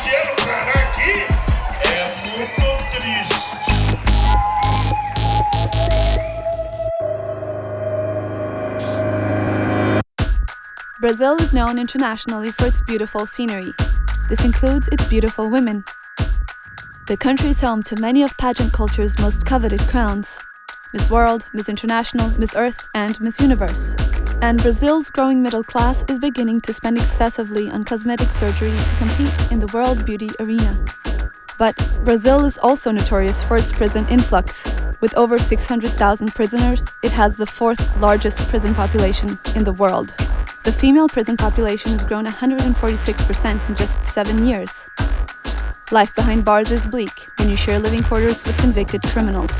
de entrar aqui é muito triste. Brazil is known internationally for its beautiful scenery. This includes its beautiful women. The country is home to many of pageant culture's most coveted crowns: Miss World, Miss International, Miss Earth, and Miss Universe. And Brazil's growing middle class is beginning to spend excessively on cosmetic surgery to compete in the world beauty arena. But Brazil is also notorious for its prison influx. With over 600,000 prisoners, it has the fourth largest prison population in the world. The female prison population has grown 146% in just 7 years. Life behind bars is bleak when you share living quarters with convicted criminals.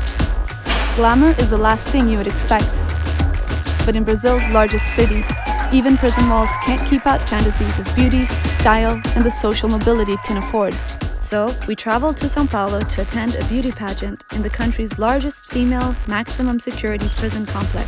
Glamour is the last thing you would expect. But in Brazil's largest city, even prison walls can't keep out fantasies of beauty, style, and the social mobility it can afford. So, we traveled to São Paulo to attend a beauty pageant in the country's largest female maximum security prison complex.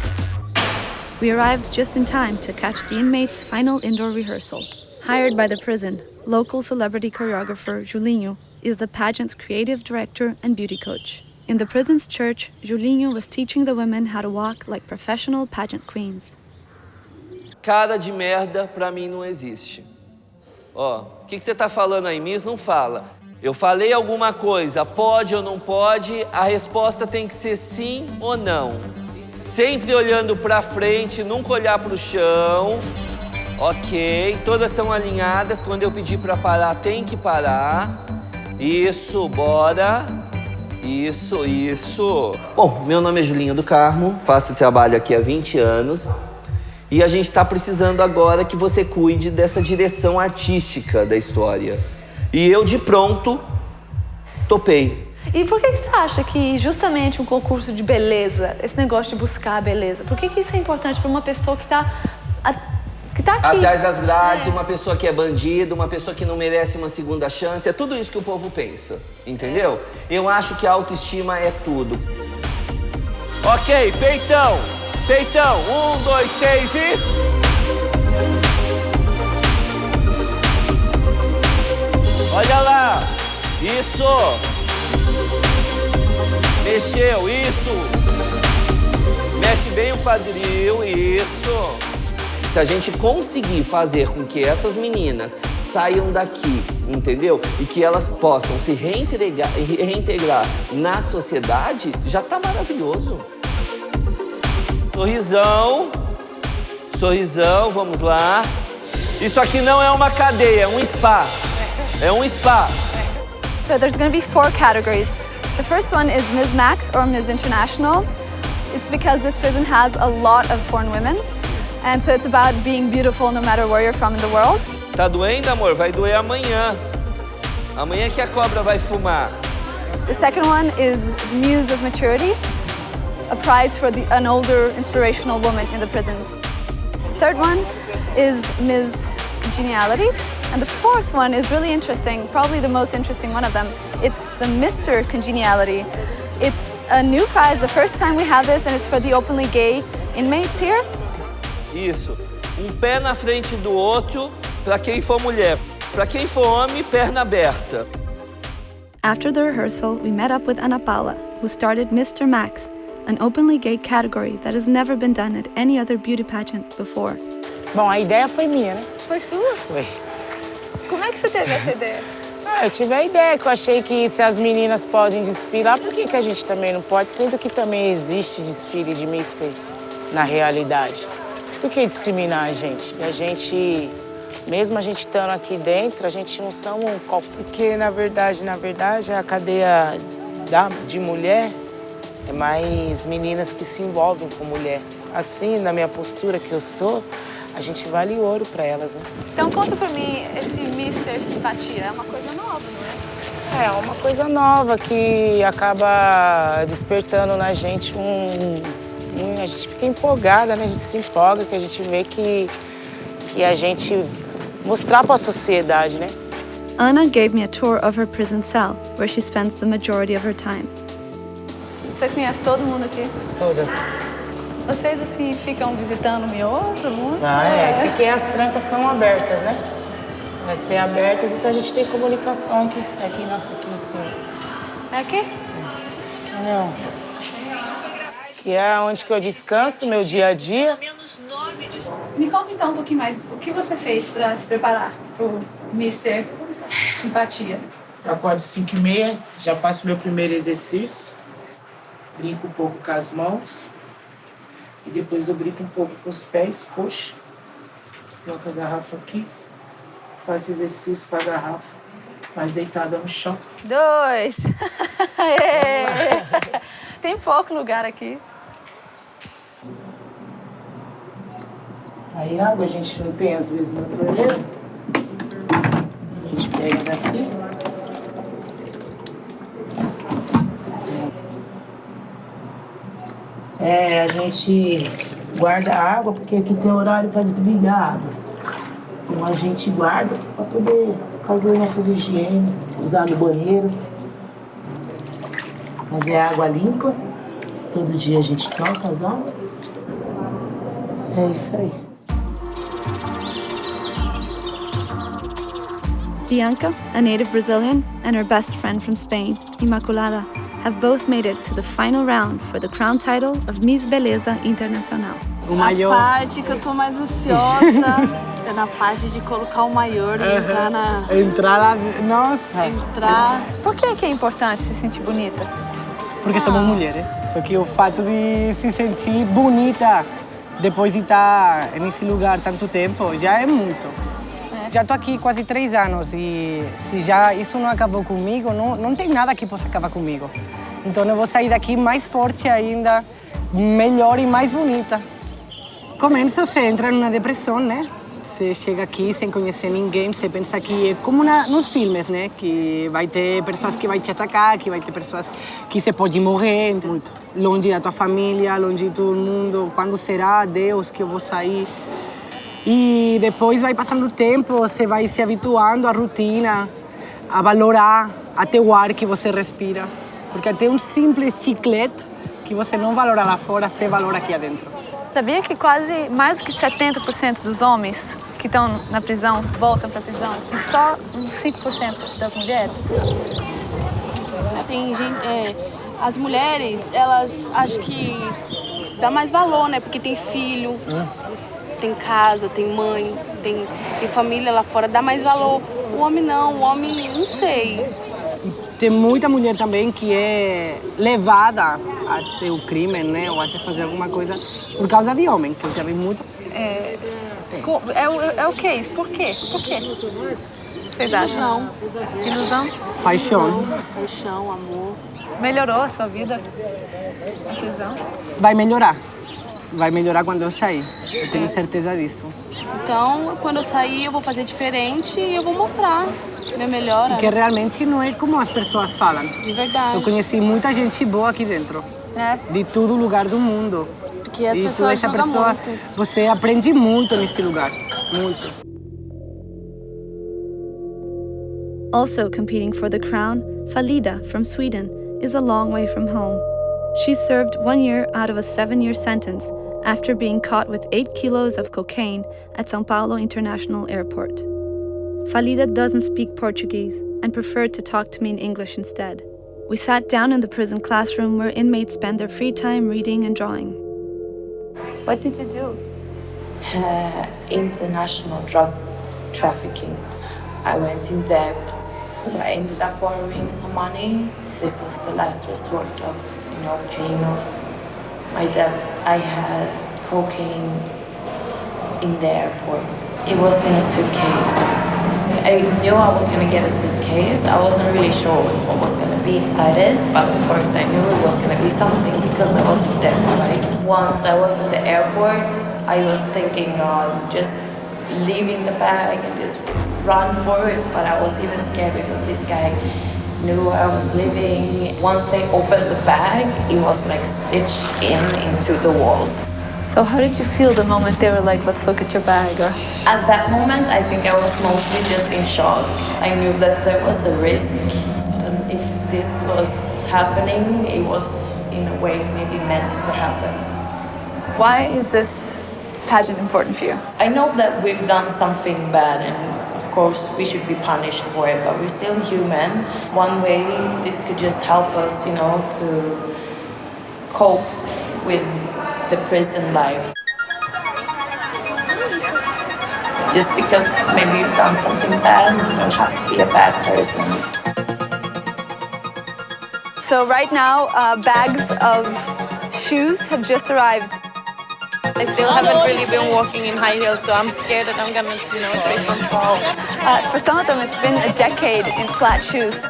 We arrived just in time to catch the inmates' final indoor rehearsal. Hired by the prison, local celebrity choreographer Julinho is the pageant's creative director and beauty coach. In the prison's church, Julinho was teaching the women how to walk like professional pageant queens. Cara de merda pra mim não existe. Ó, o que você tá falando aí? Miss não fala. Eu falei alguma coisa, pode ou não pode, a resposta tem que ser sim ou não. Sempre olhando pra frente, nunca olhar pro chão. Ok, todas estão alinhadas. Quando eu pedir pra parar, tem que parar. Isso, bora. Isso, isso. Bom, meu nome é Julinho do Carmo, faço trabalho aqui há 20 anos. E a gente está precisando agora que você cuide dessa direção artística da história. E eu, de pronto, topei. E por que você acha que justamente um concurso de beleza, esse negócio de buscar a beleza, por que isso é importante para uma pessoa que está aqui? Atrás das grades, uma pessoa que é bandido, uma pessoa que não merece uma segunda chance, é tudo isso que o povo pensa, entendeu? Eu acho que a autoestima é tudo. Ok, peitão, peitão, 1, 2, 3 e... Olha lá, isso! Mexeu, isso! Mexe bem o quadril, isso! Se a gente conseguir fazer com que essas meninas saiam daqui, entendeu? E que elas possam se reintegrar na sociedade, já tá maravilhoso. Sorrisão, sorrisão, vamos lá. Isso aqui não é uma cadeia, é um spa. É um spa. So there's going to be 4 categories. The first one is Ms. Max or Ms. International. It's because this prison has a lot of foreign women. And so it's about being beautiful no matter where you're from in the world. Tá doendo, amor? Vai doer amanhã. Amanhã que a cobra vai fumar. The second one is Muse of Maturity. It's a prize for an older, inspirational woman in the prison. Third one is Ms. Congeniality. And the fourth one is really interesting, probably the most interesting one of them. It's the Mr. Congeniality. It's a new prize, the first time we have this, and it's for the openly gay inmates here. Isso. Um pé na frente do outro para quem for mulher. Para quem for homem, perna aberta. After the rehearsal, we met up with Ana Paula, who started Mr. Max, an openly gay category that has never been done at any other beauty pageant before. Bom, a ideia foi minha, né? Foi sua? Foi. Como é que você teve essa ideia? Eu tive a ideia que eu achei que se as meninas podem desfilar, por que a gente também não pode? Sendo que também existe desfile de Mister na realidade. Por que discriminar a gente? E a gente, mesmo a gente estando aqui dentro, a gente não são um copo. Porque, na verdade, a cadeia de mulher é mais meninas que se envolvem com mulher. Assim, na minha postura que eu sou, a gente vale ouro para elas, né? Então conta pra mim, esse Mister Simpatia é uma coisa nova, não é? É uma coisa nova que acaba despertando na gente a gente fica empolgada, né? A gente se empolga, que a gente vê que a gente mostrar para a sociedade, né? Ana gave me a tour of her prison cell, where she spends the majority of her time. Você conhece todo mundo aqui? Todas. Vocês, assim, ficam visitando o miolo, todo mundo? Porque as trancas são abertas, né? Vai ser abertas, então a gente tem comunicação aqui em cima. É aqui? Não. Que é onde que eu descanso, meu dia a dia. Me conta então um pouquinho mais. O que você fez para se preparar pro Mr. Simpatia? Eu acordo 5h30, já faço meu primeiro exercício. Brinco um pouco com as mãos. E depois eu brinco um pouco com os pés, coxa. Coloco a garrafa aqui. Faço exercício com a garrafa. Mais deitada no chão. 2. Tem pouco lugar aqui. Aí a água a gente não tem às vezes na torneira. A gente pega daqui. A gente guarda a água porque aqui tem horário para desligar a água. Então a gente guarda para poder fazer nossas higienes, usar no banheiro. Mas é água limpa. Todo dia a gente troca as águas. É isso aí. Bianca, a native Brazilian, and her best friend from Spain, Immaculada, have both made it to the final round for the crown title of Miss Beleza Internacional. A parte que eu tô mais ansiosa é na parte de colocar o maior e entrar na... Entrar... Por que é importante se sentir bonita? Porque somos mulheres. Só que o fato de se sentir bonita depois de estar nesse lugar tanto tempo já é muito. Já estou aqui quase 3 anos e se já isso não acabou comigo, não tem nada que possa acabar comigo. Então eu vou sair daqui mais forte ainda, melhor e mais bonita. Começa, você entra numa depressão, né? Você chega aqui sem conhecer ninguém, você pensa que é como nos filmes, né? Que vai ter pessoas que vão te atacar, que vai ter pessoas que você pode morrer, muito. Longe da tua família, longe de todo mundo. Quando será, Deus, que eu vou sair? E depois vai passando o tempo, você vai se habituando à rotina, a valorar até o ar que você respira. Porque até um simples chiclete que você não valora lá fora, você valora aqui adentro. Sabia que quase mais do que 70% dos homens que estão na prisão voltam para a prisão e só uns 5% das mulheres? Tem gente, as mulheres, elas acham que dá mais valor, né? Porque tem filho, tem casa, tem mãe, tem família lá fora, dá mais valor. O homem não, o homem, não sei. Tem muita mulher também que é levada até o crime, né? Ou até fazer alguma coisa por causa de homem, que eu já vi muito. É o que isso? Por quê? Por quê? Vocês acham? Ilusão? Paixão. Paixão, amor. Melhorou a sua vida na prisão? Vai melhorar. Vai melhorar quando eu sair. Eu tenho certeza disso. Então, quando eu sair, eu vou fazer diferente e eu vou mostrar minha melhora. Porque realmente não é como as pessoas falam. De verdade. Eu conheci muita gente boa aqui dentro. De todo lugar do mundo. Porque as pessoas julgam muito. Você aprende muito neste lugar. Muito. Also competing for the crown, Falida from Sweden is a long way from home. She served 1 year out of a 7-year sentence after being caught with 8 kilos of cocaine at São Paulo International Airport. Falida doesn't speak Portuguese and preferred to talk to me in English instead. We sat down in the prison classroom where inmates spend their free time reading and drawing. What did you do? International drug trafficking. I went in debt, so I ended up borrowing some money. This was the last resort of, paying off my debt. I had cocaine in the airport. It was in a suitcase. I knew I was going to get a suitcase. I wasn't really sure what was going to be inside it, but of course I knew it was going to be something because I was in debt, right? Once I was at the airport, I was thinking of just leaving the bag and just run for it, but I was even scared because this guy knew where I was living. Once they opened the bag, it was like stitched into the walls. So how did you feel the moment they were like, let's look at your bag? Or... At that moment, I think I was mostly just in shock. I knew that there was a risk. And if this was happening, it was in a way maybe meant to happen. Why is this pageant important for you? I know that we've done something bad, and of course, we should be punished for it, but we're still human. One way this could just help us, you know, to cope with the prison life. Just because maybe you've done something bad, you don't have to be a bad person. So right now, bags of shoes have just arrived. I still haven't really been walking in high heels, so I'm scared that I'm gonna, trip and fall. For some of them, it's been a decade in flat shoes.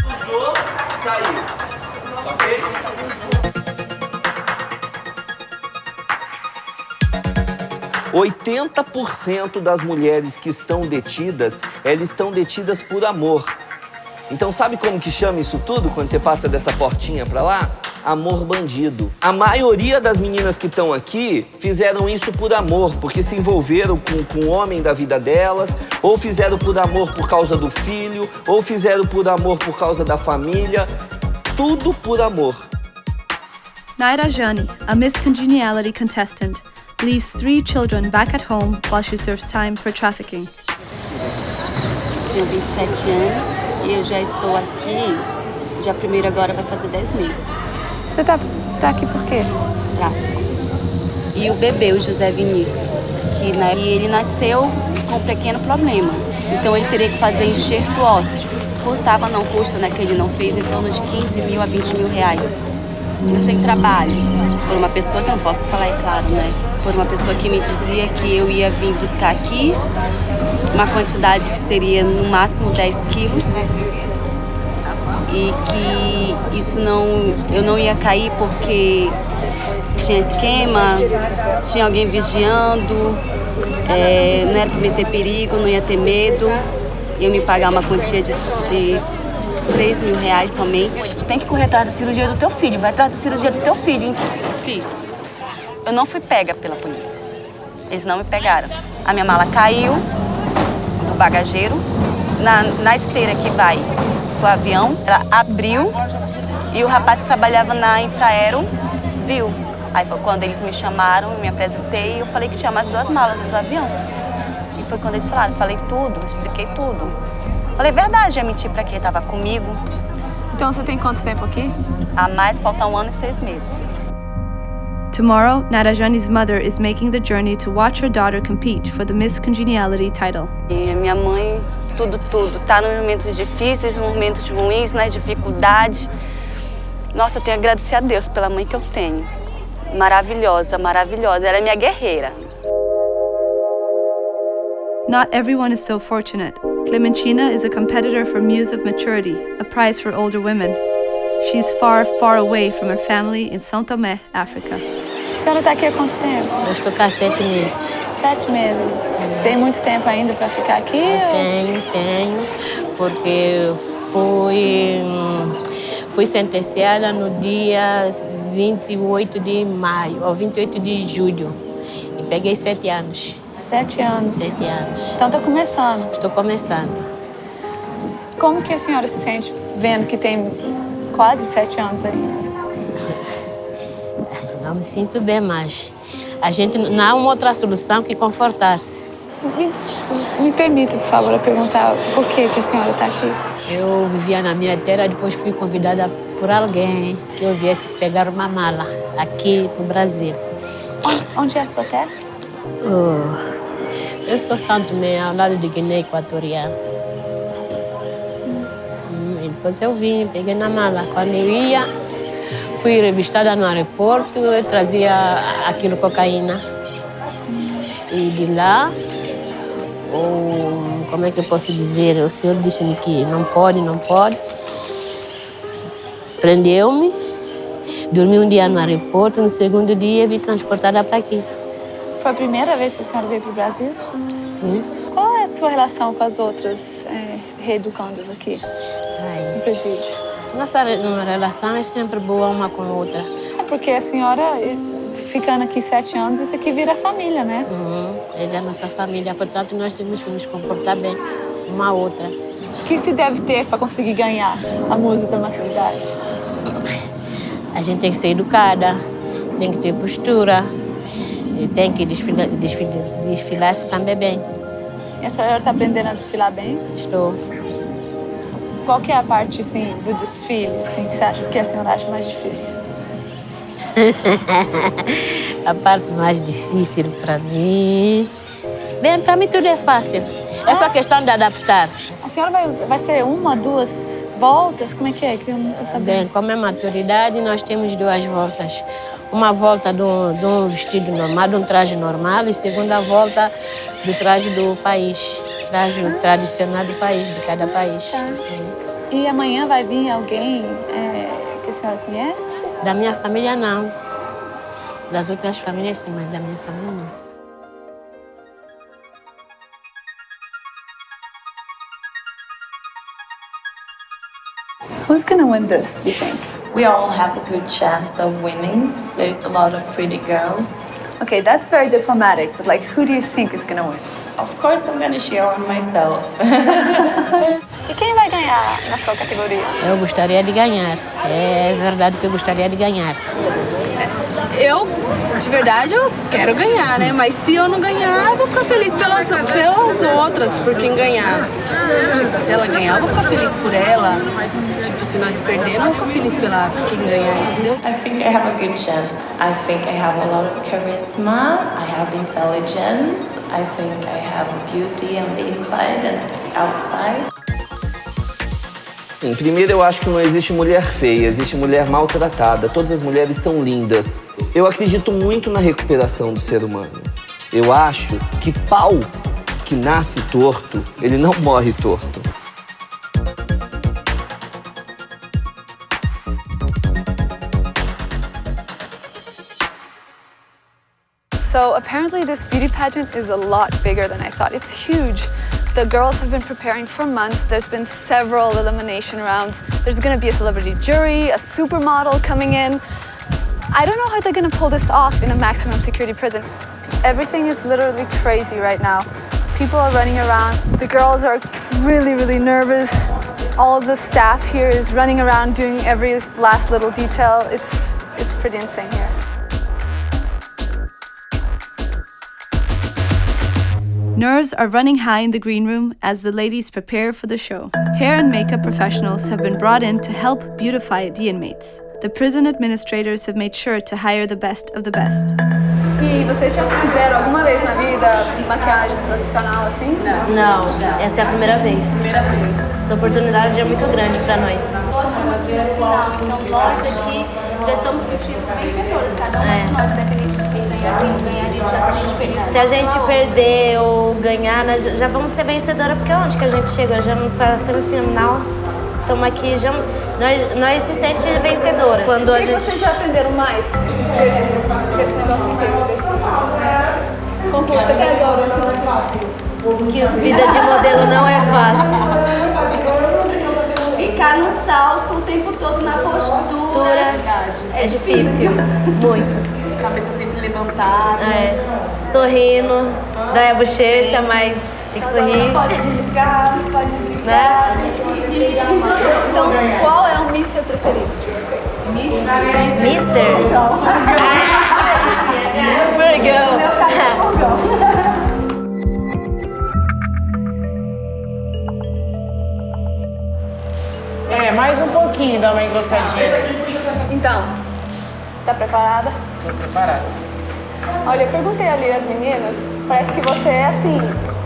Usou, saiu. Ok? %80 das mulheres que estão detidas, elas estão detidas por amor. Então sabe como que chama isso tudo quando você passa dessa portinha pra lá? Amor bandido. A maioria das meninas que estão aqui fizeram isso por amor, porque se envolveram com o homem da vida delas, ou fizeram por amor por causa do filho, ou fizeram por amor por causa da família. Tudo por amor. Naira Jani, a Miss Congeniality contestant, leaves 3 children back at home while she serves time for trafficking. Tenho 27 anos e eu já estou aqui, dia 1º agora vai fazer 10 meses. Você tá aqui por quê? Tráfico. E o bebê, o José Vinícius, e ele nasceu com um pequeno problema. Então ele teria que fazer enxerto ósseo. Custava, não custa, né, que ele não fez, em torno de 15 mil a 20 mil reais. Eu sem trabalho, por uma pessoa que não posso falar, é claro, né? Por uma pessoa que me dizia que eu ia vir buscar aqui uma quantidade que seria no máximo 10 quilos e que isso eu não ia cair porque tinha esquema, tinha alguém vigiando, não era para meter perigo, não ia ter medo, ia me pagar uma quantia de 3 mil reais somente. Tu tem que correr atrás da cirurgia do teu filho, vai atrás da cirurgia do teu filho. Fiz. Eu não fui pega pela polícia. Eles não me pegaram. A minha mala caiu do bagageiro, na esteira que vai pro avião. Ela abriu e o rapaz que trabalhava na Infraero viu. Aí foi quando eles me chamaram, eu me apresentei e eu falei que tinha mais 2 malas dentro do avião. E foi quando eles falaram, falei tudo, expliquei tudo. Falei, verdade, ia mentir pra quê? Tava comigo. Então você tem quanto tempo aqui? A mais, falta 1 ano e 6 meses. Tomorrow, Narajani's mother is making the journey to watch her daughter compete for the Miss Congeniality title. E a minha mãe, tudo. Tá nos momentos difíceis, nos momentos ruins, nas dificuldades. Nossa, eu tenho que agradecer a Deus pela mãe que eu tenho. Maravilhosa, maravilhosa. Ela é minha guerreira. Not everyone is so fortunate. Clementina is a competitor for Muse of Maturity, a prize for older women. She's far, far away from her family in São Tomé, África. A senhora tá aqui há quanto tempo? Eu estou cá há 7 meses. 7 meses. Tem muito tempo ainda para ficar aqui? Tenho, porque fui sentenciada no dia 28 de maio, ou 28 de julho. E peguei 7 anos. 7 anos? 7 anos. Então tá começando? Estou começando. Como que a senhora se sente vendo que tem quase 7 anos ainda? Não me sinto bem, mas a gente não há uma outra solução que confortar-se. Me permita, por favor, eu perguntar por que a senhora está aqui. Eu vivia na minha terra, depois fui convidada por alguém que eu viesse pegar uma mala aqui no Brasil. Onde é a sua terra? Eu sou Santo Tomé, ao lado de Guiné Equatorial. E depois eu vim, peguei na mala. Quando eu ia, fui revistada no aeroporto, eu trazia aquilo cocaína. E de lá, como é que eu posso dizer? O senhor disse-me que não pode. Prendeu-me, dormi um dia no aeroporto, no segundo dia vim transportada para aqui. Foi a primeira vez que a senhora veio para o Brasil? Sim. Qual é a sua relação com as outras reeducandas aqui no presídio? Nossa relação é sempre boa uma com a outra. É porque a senhora, ficando aqui 7 anos, isso aqui vira família, né? É já nossa família, portanto nós temos que nos comportar bem uma a outra. que se deve ter para conseguir ganhar a musa da maturidade? A gente tem que ser educada, tem que ter postura, e tem que desfilar-se também bem. E a senhora está aprendendo a desfilar bem? Estou. Qual que é a parte assim, do desfile assim, que você acha que a senhora acha mais difícil? A parte mais difícil para mim... Bem, para mim tudo é fácil. É só questão de adaptar. A senhora vai ser uma, duas voltas? Como é? Que eu não estou sabendo. Bem, como é maturidade, nós temos 2 voltas. Uma volta de um vestido normal, de um traje normal, e segunda volta do traje do país. Traje tradicional do país, de cada país. Tá. E amanhã vai vir alguém que a senhora conhece? Da minha família, não. Das outras famílias, sim, mas da minha família, não. Who's gonna win this, do you think? We all have a good chance of winning. There's a lot of pretty girls. Okay, that's very diplomatic, but like, who do you think is gonna win? Of course, I'm gonna cheer on myself. E quem vai ganhar na sua categoria? Eu gostaria de ganhar. É verdade que eu gostaria de ganhar. Eu, de verdade, eu quero ganhar, né? Mas se eu não ganhar, eu vou ficar feliz pelas outras, por quem ganhar. Tipo, se ela ganhar, eu vou ficar feliz por ela. Tipo, se nós perdermos, eu vou ficar feliz pela quem ganhar, entendeu? I think I have a good chance. I think I have a lot of charisma. I have intelligence. I think I have beauty on the inside and outside. Primeiro, eu acho que não existe mulher feia, existe mulher maltratada. Todas as mulheres são lindas. Eu acredito muito na recuperação do ser humano. Eu acho que pau que nasce torto, ele não morre torto. So apparently this beauty pageant is a lot bigger than I thought. It's huge. The girls have been preparing for months. There's been several elimination rounds. There's gonna be a celebrity jury, a supermodel coming in. I don't know how they're gonna pull this off in a maximum security prison. Everything is literally crazy right now. People are running around. The girls are really, really nervous. All of the staff here is running around doing every last little detail. It's pretty insane here. Nerves are running high in the green room as the ladies prepare for the show. Hair and makeup professionals have been brought in to help beautify the inmates. The prison administrators have made sure to hire the best of the best. E vocês já fizeram alguma vez na vida maquiagem profissional assim? Não, essa é a primeira vez. Essa oportunidade é muito grande para nós. Então, nós aqui já estamos sentindo vencedores, cada um de nós, independente de quem ganhar, a gente já se sente feliz. Se a gente perder ou ganhar, nós já vamos ser vencedora, porque onde que a gente chega? Já para a semifinal, estamos aqui, já, nós se sentimos vencedoras. Quando a gente... vocês já aprenderam mais desse negócio inteiro, desse concurso até agora? Não é fácil. Que vida de modelo não é fácil. Ficar no salto o tempo todo na postura. É difícil, muito. Cabeça sempre levantada. Sorrindo, dói a bochecha, mas tem que sorrir. Pode brigar. Então, qual é o Mister preferido de vocês? Mister? Virgo. Mais um pouquinho, dá uma encostadinha. Então, tá preparada? Tô preparada. Olha, eu perguntei ali às meninas, parece que você é assim,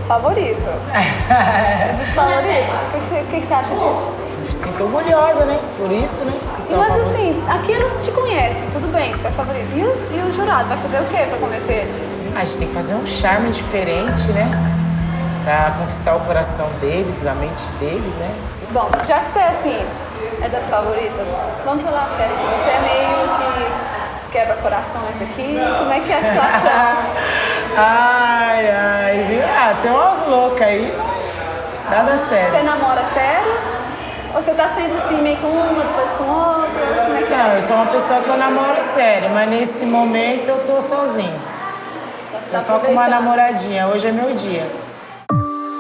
favorito. Dos favoritos. O que você acha disso? Me sinto orgulhosa, né? Por isso, né? Mas assim, aqui elas te conhecem, tudo bem, você é favorito. E o jurado vai fazer o quê pra convencer eles? A gente tem que fazer um charme diferente, né? Pra conquistar o coração deles, a mente deles, né? Bom, já que você é assim, é das favoritas, vamos falar sério. Você é meio que quebra corações aqui, como é que é a situação? Tem umas loucas aí, nada sério. Você namora sério? Ou você tá sempre assim, meio com uma, depois com outra? Como é que é? Não, eu sou uma pessoa que eu namoro sério, mas nesse momento eu tô sozinho. Tô só com uma namoradinha, hoje é meu dia.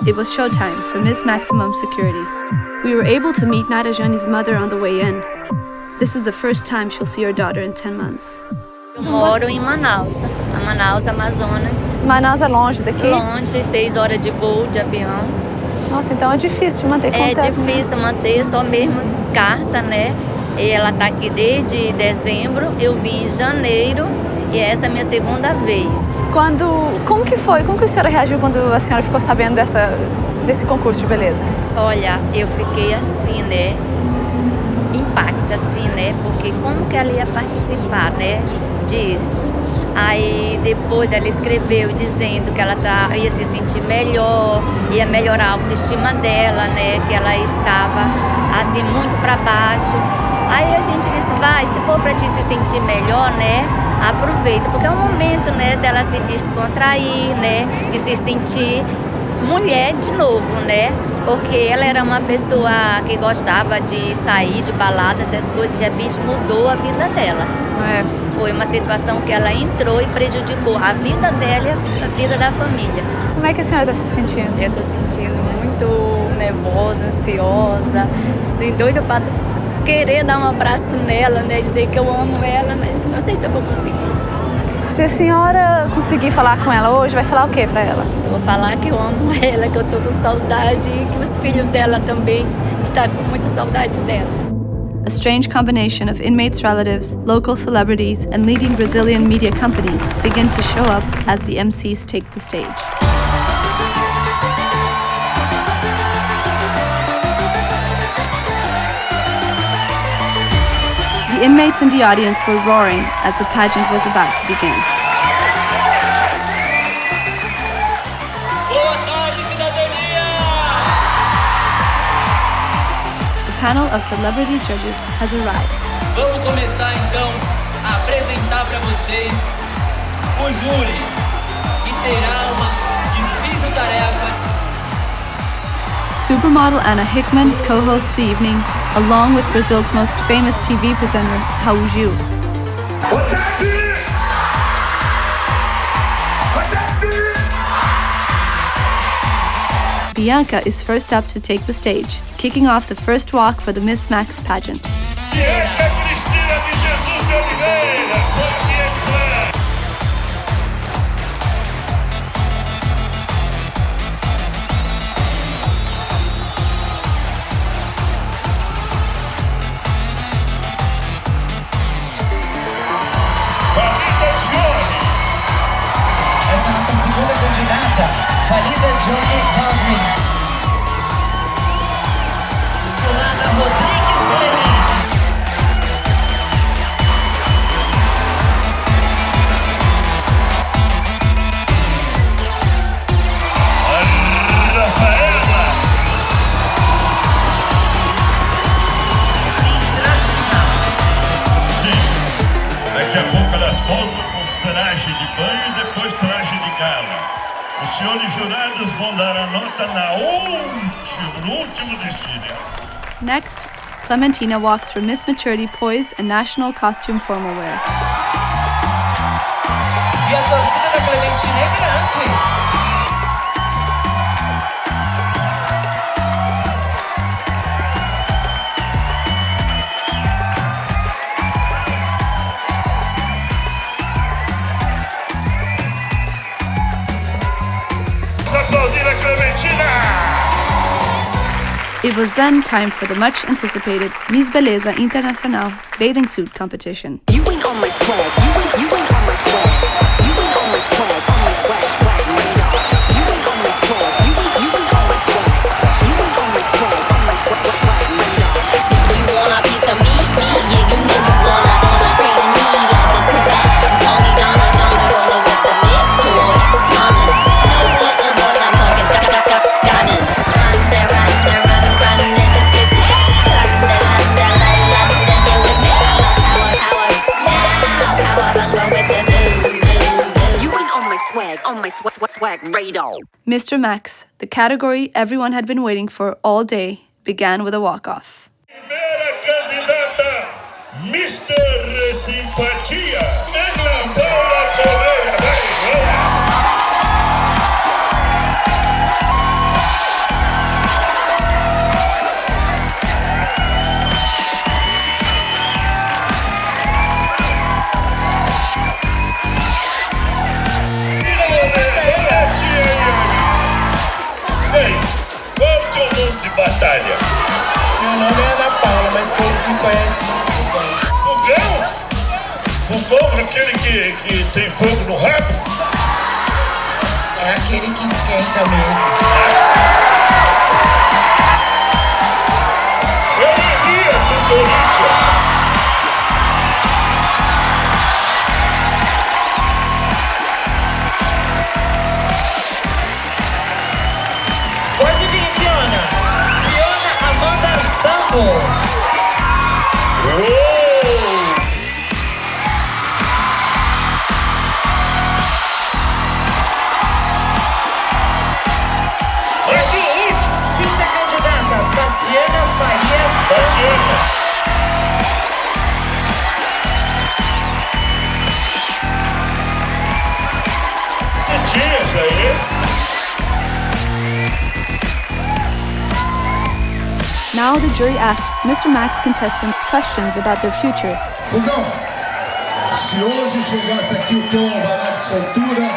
It was showtime for Miss Maximum Security. We were able to meet Nara Jane's mother on the way in. This is the first time she'll see her daughter in 10 months. Eu moro em Manaus, Amazonas. Manaus é longe daqui? Longe, 6 horas de voo de avião. Nossa, então é difícil de manter contato. É difícil manter, só mesmo carta, né? E ela tá aqui desde dezembro, eu vim em janeiro e essa é a minha segunda vez. Como que foi? Como que a senhora reagiu quando a senhora ficou sabendo desse concurso de beleza? Olha, eu fiquei assim, né? Impacta, assim, né? Porque como que ela ia participar, né? Disso. Aí depois ela escreveu dizendo que ela ia se sentir melhor, ia melhorar a autoestima dela, né? Que ela estava assim muito para baixo. Aí a gente disse, vai, se for para ti se sentir melhor, né? Aproveita, porque é um momento, né? Dela se descontrair, né? De se sentir mulher de novo, né? Porque ela era uma pessoa que gostava de sair de balada, essas coisas, de repente mudou a vida dela. Foi uma situação que ela entrou e prejudicou a vida dela e a vida da família. Como é que a senhora está se sentindo? Eu estou sentindo muito nervosa, ansiosa, assim, doida para querer dar um abraço nela, né? Dizer que eu amo ela, mas não sei se eu vou conseguir. Se a senhora conseguir falar com ela hoje, vai falar o que para ela? Eu vou falar que eu amo ela, que eu tô com saudade e que os filhos dela também estão com muita saudade dela. A strange combination of inmates' relatives, local celebrities, and leading Brazilian media companies begin to show up as the MCs take the stage. The inmates in the audience were roaring as the pageant was about to begin. Boa tarde, cidadania! The panel of celebrity judges has arrived. Vamos começar então a apresentar para vocês o júri, que terá uma difícil tarefa. Supermodel Anna Hickman co-hosts the evening, along with Brazil's most famous TV presenter, Raul Gil. Bianca is first up to take the stage, kicking off the first walk for the Miss Max pageant. Essa é a nossa segunda candidata, Valida Johnny Baldwin. Solana Rodrigues Clemente. Rafaela. Sim, daqui a pouco elas voltam com traje de banho e depois traje de gala. Os senhores jurados vão dar a nota no último desfile. Next, Clementina walks for Miss Maturity Poise and National Costume Formal Wear. E a torcida da Clementina é grande. It was then time for the much anticipated Miss Beleza Internacional bathing suit competition. You ain't on my swag, you ain't on my swag, you ain't on my swag, swag, radar. You ain't on my swag, you ain't on my swag, you ain't on my swag, radar. You want a piece of me, yeah, you know you wanna create me like a kebab. Call me Donna, roll with the big boys, mamas. No little boys, I'm talking Donnas. Run in the city, London, get with me. Power, go with the boom. You ain't on my swag, radar. Mr. Max, the category everyone had been waiting for all day, began with a walk-off. Primeira candidata, Mr. Simpatia, Negla Paula Correia. Fofão, aquele que tem fogo no rabo? É aquele que esquenta mesmo. Eu iria, Corinthians. Pode vir, Fiona. Fiona Amanda Sambo. Quinta candidata, Tatiana Farias. Tatiana. Isso aí. Now the jury asks Mr. Max contestants questions about their future. Rugão, se hoje chegasse aqui o teu alvará de soltura,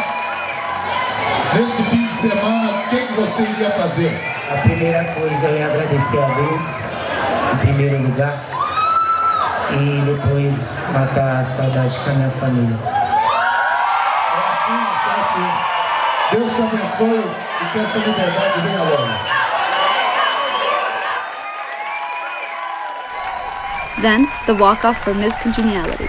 nesse fim de semana, o que você iria fazer? A primeira coisa eu ia agradecer a Deus, em primeiro lugar, e depois matar a saudade com a minha família. Certinho, certinho. Deus te abençoe e que essa liberdade venha logo. Then, the walk-off for Ms. Congeniality.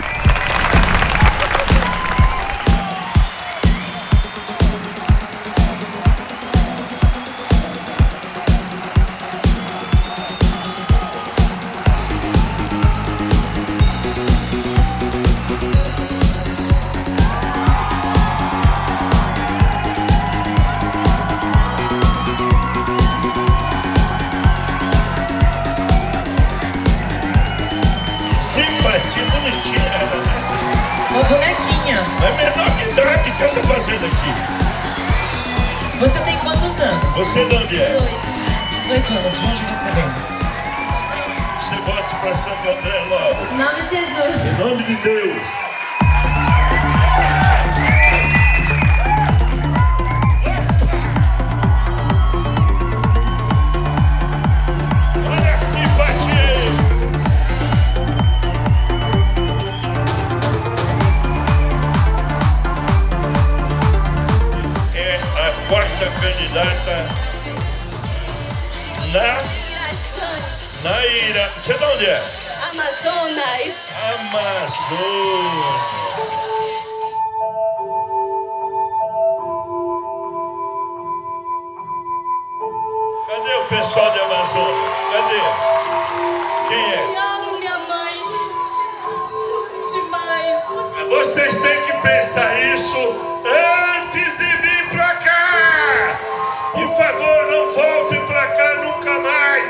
Uma bonequinha. É menor que idade que eu tô fazendo aqui. Você tem quantos anos? Você de onde é? 18 anos. De onde você vem? Você volta pra Santo André logo. Em nome de Jesus. Em nome de Deus. Olha a simpatia. É a quarta candidata Naira. Você de onde é? Amazonas. Amazonas. Cadê o pessoal de Amazonas? Cadê? Quem é? Amo minha mãe. Demais. Vocês têm que pensar isso antes de vir pra cá. Por favor, não voltem pra cá nunca mais.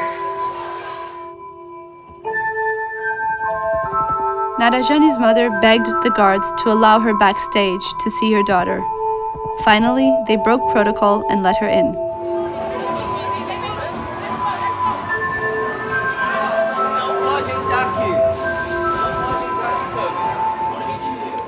Narajani's mother begged the guards to allow her backstage to see her daughter. Finally, they broke protocol and let her in. Não pode entrar aqui. Não pode entrar aqui, câmera. Por gentileza.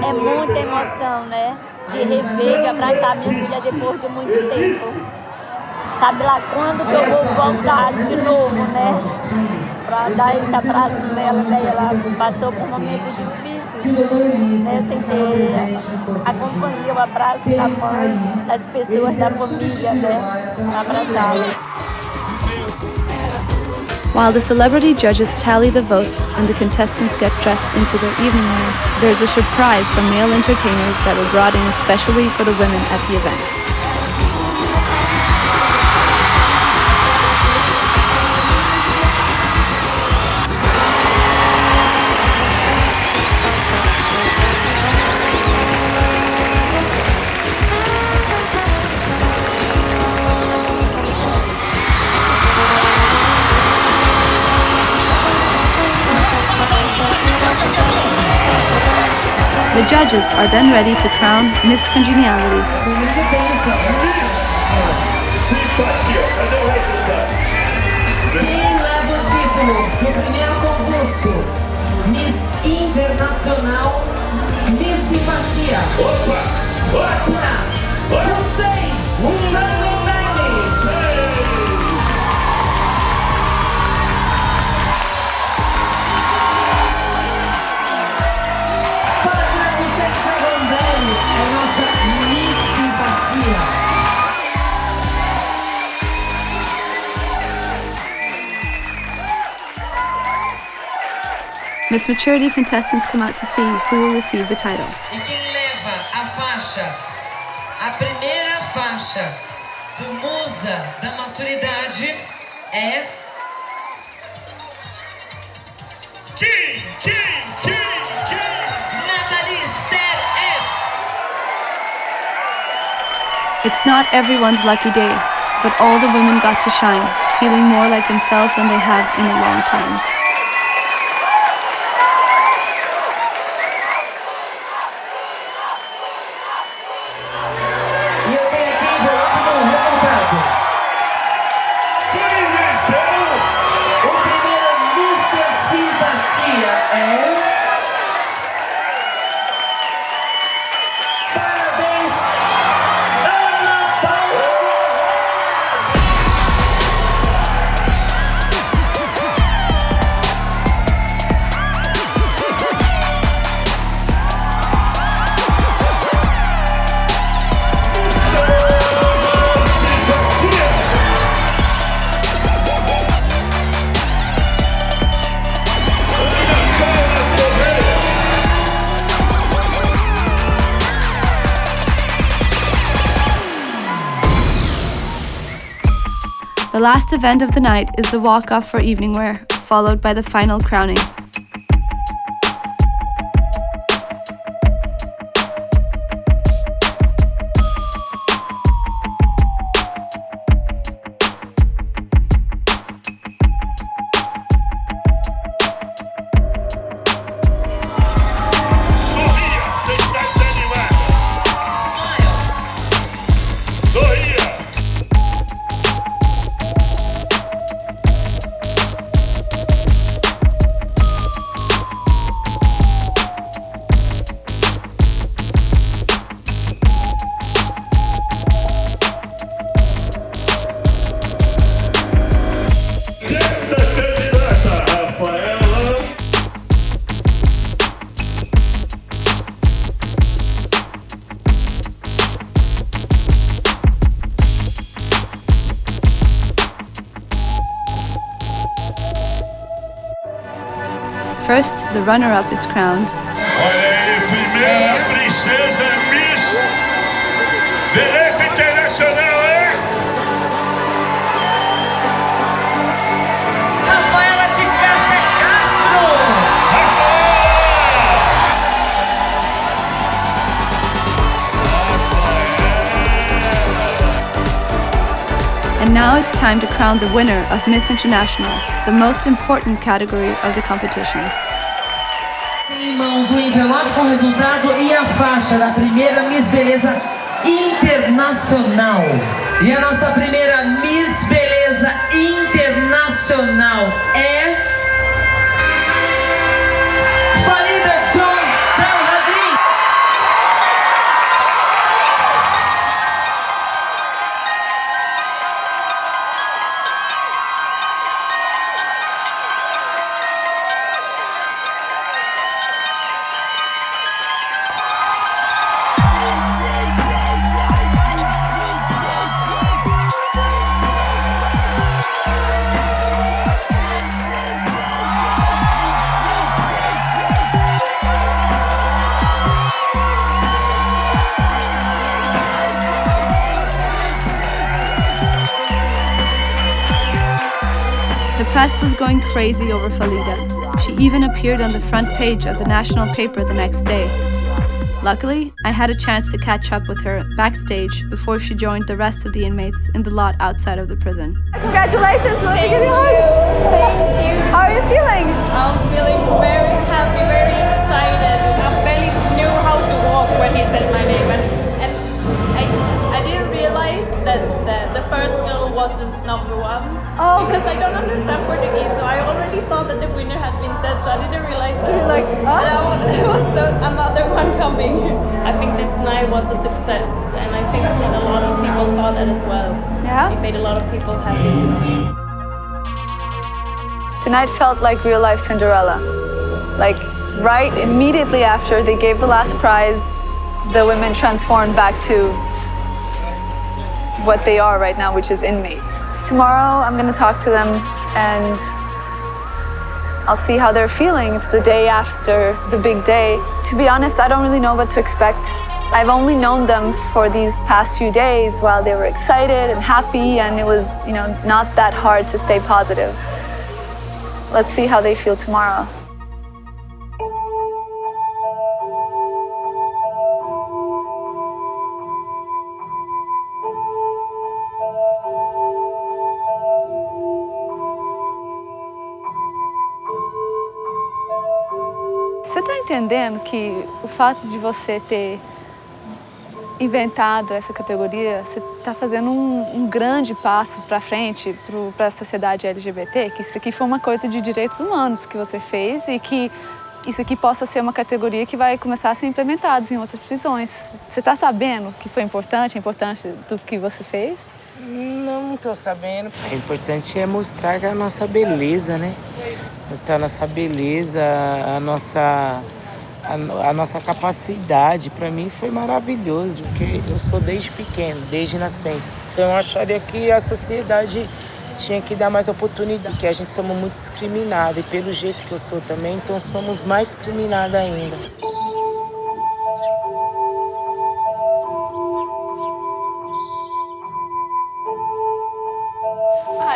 É muita emoção, né? De rever, de abraçar minha filha depois de muito tempo. Sabe lá quando que eu vou voltar de novo, né? Pra dar esse abraço nela, né? Ela passou por momentos difíceis, né? Sem ter a companhia, o abraço da mãe, das pessoas da família, né? Pra abraçá-la. While the celebrity judges tally the votes and the contestants get dressed into their evening wear, there's a surprise from male entertainers that were brought in especially for the women at the event. The judges are then ready to crown Miss Congeniality. Quem leva o título do primeiro concurso? Miss Internacional, Miss Simpatia. Opa! Ótima! Hussein Sango Mendes. Miss Maturity contestants come out to see who will receive the title. E quem leva a faixa, a primeira faixa do Musa da Maturidade é... Nathalie Ster F. It's not everyone's lucky day, but all the women got to shine, feeling more like themselves than they have in a long time. E eu tenho aqui o envelope do resultado. Quem venceu o primeiro Mr. Simpatia é... Parabéns, Ana Paula! The last event of the night is the walk-off for evening wear, followed by the final crowning. First, the runner-up is crowned. Olha aí, primeira princesa Miss Beleza Internacional, hein? Rafaela de Cássia Castro! And now it's time to crown the winner of Miss International, the most important category of the competition. Tem em mãos o envelope com o resultado e a faixa da primeira Miss Beleza Internacional. E a nossa primeira Miss Beleza Internacional é... Farida John Belhadrin. The press was going crazy over Farida. She even appeared on the front page of the national paper the next day. Luckily, I had a chance to catch up with her backstage before she joined the rest of the inmates in the lot outside of the prison. Congratulations, let me give you a hug. Thank you. How are you feeling? I'm feeling very happy, very excited. I barely knew how to walk when he said my name, and I didn't realize that the first girl wasn't number one. Oh, because I don't understand Portuguese, so I already thought that the winner had been said, so I didn't realize that. You're like, huh? There was another one coming. I think this night was a success, and I think that a lot of people thought that as well. Yeah? It made a lot of people happy. Tonight felt like real life Cinderella. Like right immediately after they gave the last prize, the women transformed back to what they are right now, which is inmates. Tomorrow I'm gonna talk to them and I'll see how they're feeling. It's the day after the big day. To be honest, I don't really know what to expect. I've only known them for these past few days while they were excited and happy, and it was, not that hard to stay positive. Let's see how they feel tomorrow. Você está entendendo que o fato de você ter inventado essa categoria, você está fazendo um grande passo para frente para a sociedade LGBT? Que isso aqui foi uma coisa de direitos humanos que você fez e que isso aqui possa ser uma categoria que vai começar a ser implementada em outras prisões. Você está sabendo que foi importante, a importância do que você fez? Não estou sabendo. O importante é mostrar a nossa beleza, né? Mostrar a nossa beleza, a nossa capacidade. Para mim foi maravilhoso, porque eu sou desde pequeno, desde nascença. Então eu acharia que a sociedade tinha que dar mais oportunidade, porque a gente somos muito discriminados. E pelo jeito que eu sou também, então somos mais discriminados ainda.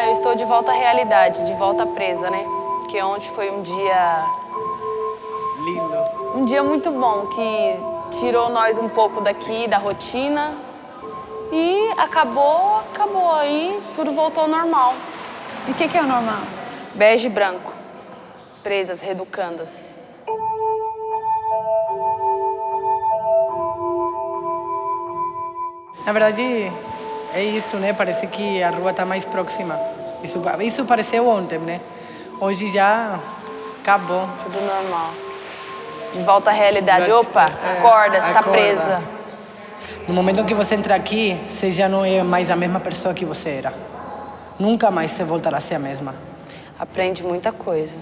Eu estou de volta à realidade, de volta presa, né? Porque ontem foi um dia... lindo. Um dia muito bom, que tirou nós um pouco daqui, da rotina. E acabou, aí tudo voltou ao normal. E o que é o normal? Bege e branco. Presas, reeducandas. Na verdade, é isso, né? Parece que a rua está mais próxima. Isso pareceu ontem, né? Hoje já acabou. Tudo normal. De volta à realidade. Opa, acorda, você está presa. No momento em que você entra aqui, você já não é mais a mesma pessoa que você era. Nunca mais você voltará a ser a mesma. Aprende muita coisa.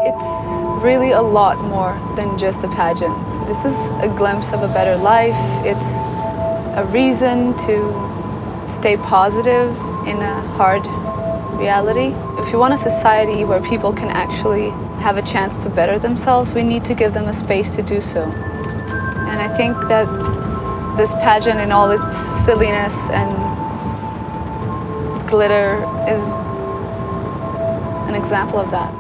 It's really a lot more than just a pageant. This is a glimpse of a better life. It's a reason to stay positive in a hard reality. If you want a society where people can actually have a chance to better themselves, we need to give them a space to do so. And I think that this pageant in all its silliness and glitter is an example of that.